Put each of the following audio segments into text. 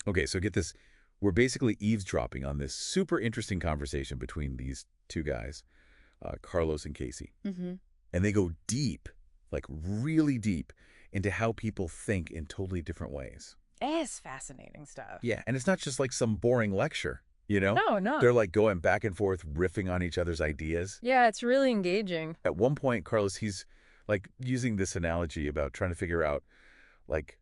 Okay, so get this. We're basically eavesdropping on this super interesting conversation between these two guys, Carlos and Casey. Mm-hmm. And they go deep, like really deep, into how people think in totally different ways. It's fascinating stuff. Yeah, and it's not just like some boring lecture, you know? No, no. They're like going back and forth, riffing on each other's ideas. Yeah, it's really engaging. At one point, Carlos, he's like using this analogy about trying to figure out like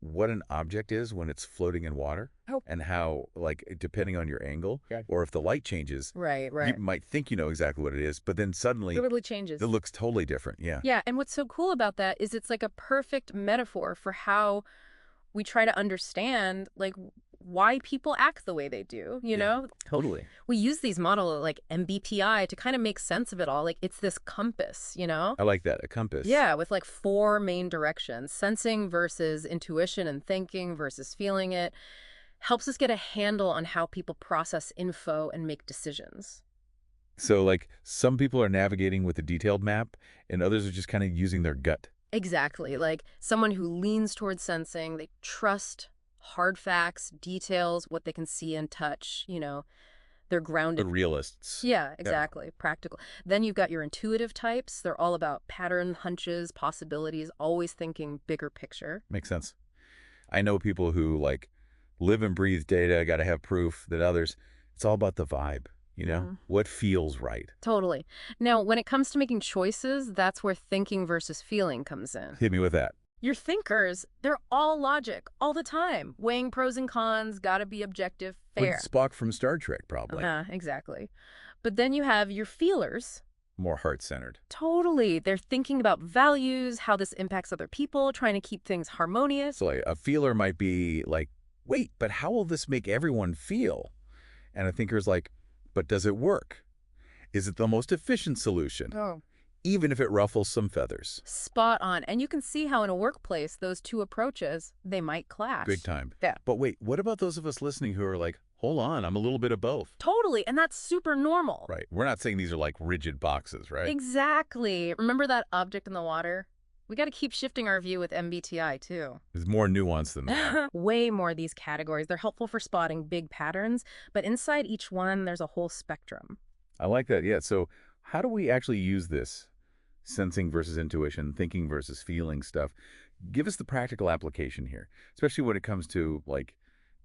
what an object is when it's floating in water Oh. and how, like, depending on your angle Okay. or if the light changes, Right, you right. might think you know exactly what it is, but then suddenly It really changes. it looks totally different. Yeah. Yeah, and what's so cool about that is it's like a perfect metaphor for how we try to understand like why people act the way they do, you Yeah. know? Totally. We use these models like MBTI to kind of make sense of it all. Like it's this compass, you know? I like that. A compass. Yeah, with like four main directions, sensing versus intuition and thinking versus feeling it, helps us get a handle on how people process info and make decisions. So, like, some people are navigating with a detailed map and others are just kind of using their gut. Exactly. Like someone who leans towards sensing, they trust hard facts, details, what they can see and touch, you know, they're The grounded. realists. Yeah, Yeah. exactly. Practical. Then you've got your intuitive types. They're all about pattern, hunches, possibilities, always thinking bigger picture. Makes sense. I know people who, like, live and breathe data, got to have proof that others, it's all about the vibe, you know? Mm. What feels right. Totally. Now, when it comes to making choices, that's where thinking versus feeling comes in. Hit me with that. Your thinkers, they're all logic all the time, weighing pros and cons, gotta be objective, Like fair. Spock from Star Trek, probably. Exactly. But then you have your feelers. More heart-centered. Totally. They're thinking about values, how this impacts other people, trying to keep things harmonious. So, like, a feeler might be like, wait, but how will this make everyone feel? And a thinker's like, but does it work? Is it the most efficient solution? Oh. Even if it ruffles some feathers. Spot on. And you can see how in a workplace, those two approaches, they might clash. Big time. Yeah. But wait, what about those of us listening who are like, hold on, I'm a little bit of both? Totally. And that's super normal. Right. We're not saying these are like rigid boxes, right? Exactly. Remember that object in the water? We got to keep shifting our view with MBTI too. There's more nuance than that. Way more of these categories. They're helpful for spotting big patterns, but inside each one, there's a whole spectrum. I like that. Yeah. So how do we actually use this sensing versus intuition, thinking versus feeling stuff? Give us the practical application here, especially when it comes to like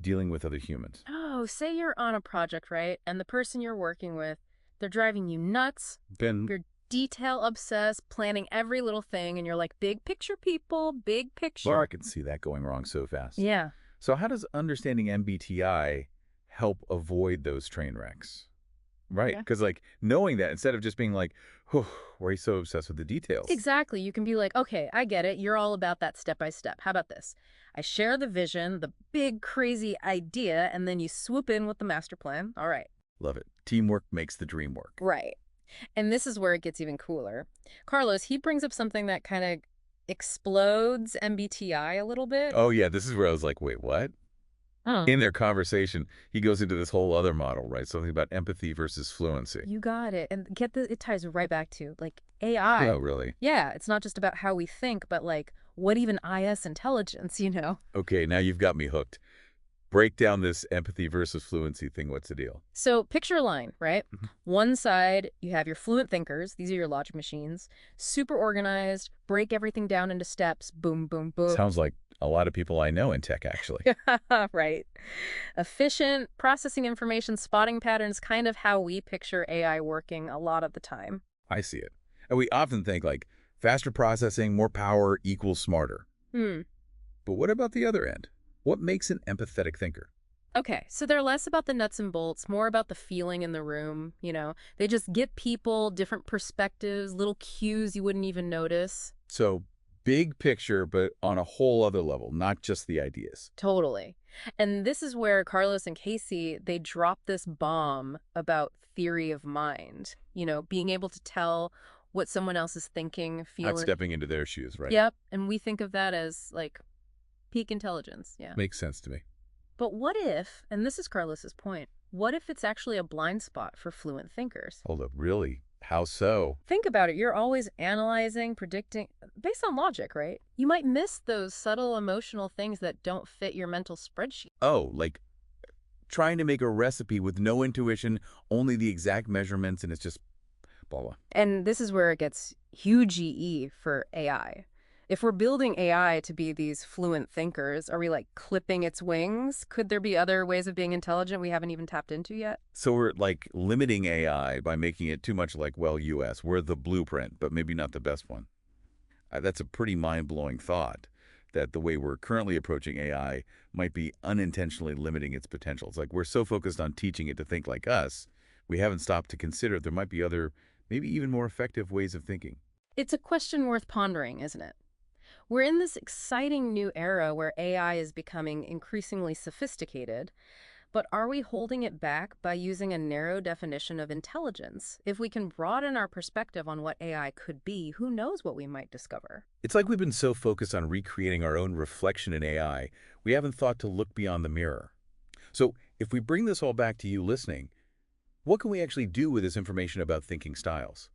dealing with other humans. Oh, say you're on a project, right? And the person you're working with, they're driving you nuts. Ben, You're detail obsessed, planning every little thing, and you're like, big picture, people, big picture. Laura, I can see that going wrong so fast. Yeah. So how does understanding MBTI help avoid those train wrecks? Right. Yeah. Because like knowing that instead of just being like, whew, why are you so obsessed with the details? Exactly. You can be like, okay, I get it. You're all about that step by step. How about this? I share the vision, the big, crazy idea, and then you swoop in with the master plan. All right. Love it. Teamwork makes the dream work. Right. And this is where it gets even cooler. Carlos, he brings up something that kind of explodes MBTI a little bit. Oh, yeah. This is where I was like, wait, what? Huh. In their conversation, he goes into this whole other model, right? Something about empathy versus fluency. You got it. And get the, it ties right back to like AI. Oh, really? Yeah, it's not just about how we think, but like what even IS intelligence, you know? Okay, now you've got me hooked. Break down this empathy versus fluency thing. What's the deal? So picture a line, right? Mhm. One side, you have your fluent thinkers. These are your logic machines. Super organized, break everything down into steps. Boom, boom, boom. Sounds like a lot of people I know in tech, actually. Right. Efficient, processing information, spotting patterns, kind of how we picture AI working a lot of the time. I see it. And we often think like faster processing, more power equals smarter. Hmm. But what about the other end? What makes an empathetic thinker? Okay, so they're less about the nuts and bolts, more about the feeling in the room, you know? They just get people, different perspectives, little cues you wouldn't even notice. So big picture, but on a whole other level, not just the ideas. Totally. And this is where Carlos and Casey, they drop this bomb about theory of mind, you know, being able to tell what someone else is thinking, Not feeling. stepping into their shoes, right? Yep, and we think of that as like peak intelligence, yeah. Makes sense to me. But what if, and this is Carlos's point, what if it's actually a blind spot for fluent thinkers? Hold up, really? How so? Think about it. You're always analyzing, predicting, based on logic, right? You might miss those subtle emotional things that don't fit your mental spreadsheet. Oh, like trying to make a recipe with no intuition, only the exact measurements, and it's just blah, blah. And this is where it gets huge EE for AI. If we're building AI to be these fluent thinkers, are we like clipping its wings? Could there be other ways of being intelligent we haven't even tapped into yet? So we're like limiting AI by making it too much like, well, US. We're the blueprint, but maybe not the best one. That's a pretty mind-blowing thought that the way we're currently approaching AI might be unintentionally limiting its potential. It's like we're so focused on teaching it to think like us, we haven't stopped to consider there might be other, maybe even more effective ways of thinking. It's a question worth pondering, isn't it? We're in this exciting new era where AI is becoming increasingly sophisticated, but are we holding it back by using a narrow definition of intelligence? If we can broaden our perspective on what AI could be, who knows what we might discover? It's like we've been so focused on recreating our own reflection in AI, we haven't thought to look beyond the mirror. So if we bring this all back to you listening, what can we actually do with this information about thinking styles?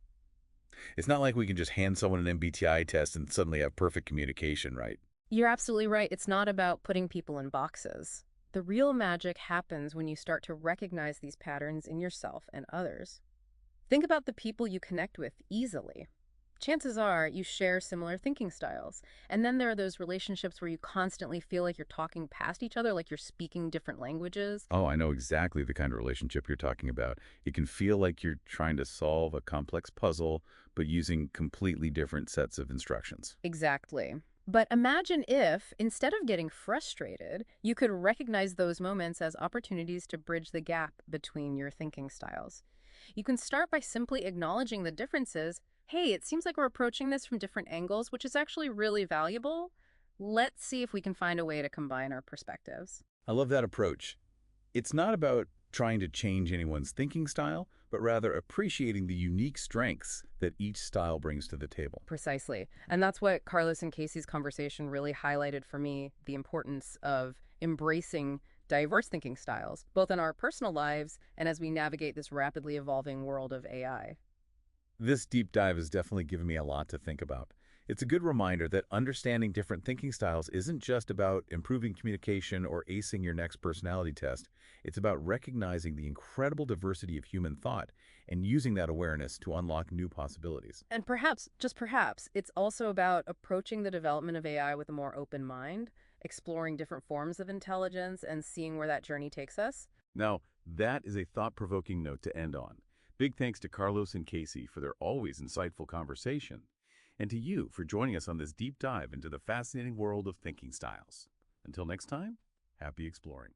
It's not like we can just hand someone an MBTI test and suddenly have perfect communication, right? You're absolutely right. It's not about putting people in boxes. The real magic happens when you start to recognize these patterns in yourself and others. Think about the people you connect with easily. Chances are you share similar thinking styles. And then there are those relationships where you constantly feel like you're talking past each other, like you're speaking different languages. Oh, I know exactly the kind of relationship you're talking about. It can feel like you're trying to solve a complex puzzle, but using completely different sets of instructions. Exactly. But imagine if, instead of getting frustrated, you could recognize those moments as opportunities to bridge the gap between your thinking styles. You can start by simply acknowledging the differences. Hey, it seems like we're approaching this from different angles, which is actually really valuable. Let's see if we can find a way to combine our perspectives. I love that approach. It's not about trying to change anyone's thinking style, but rather appreciating the unique strengths that each style brings to the table. Precisely. And that's what Carlos and Casey's conversation really highlighted for me, the importance of embracing diverse thinking styles, both in our personal lives and as we navigate this rapidly evolving world of AI. This deep dive has definitely given me a lot to think about. It's a good reminder that understanding different thinking styles isn't just about improving communication or acing your next personality test. It's about recognizing the incredible diversity of human thought and using that awareness to unlock new possibilities. And perhaps, just perhaps, it's also about approaching the development of AI with a more open mind, exploring different forms of intelligence, and seeing where that journey takes us. Now, that is a thought-provoking note to end on. Big thanks to Carlos and Casey for their always insightful conversation, and to you for joining us on this deep dive into the fascinating world of thinking styles. Until next time, happy exploring.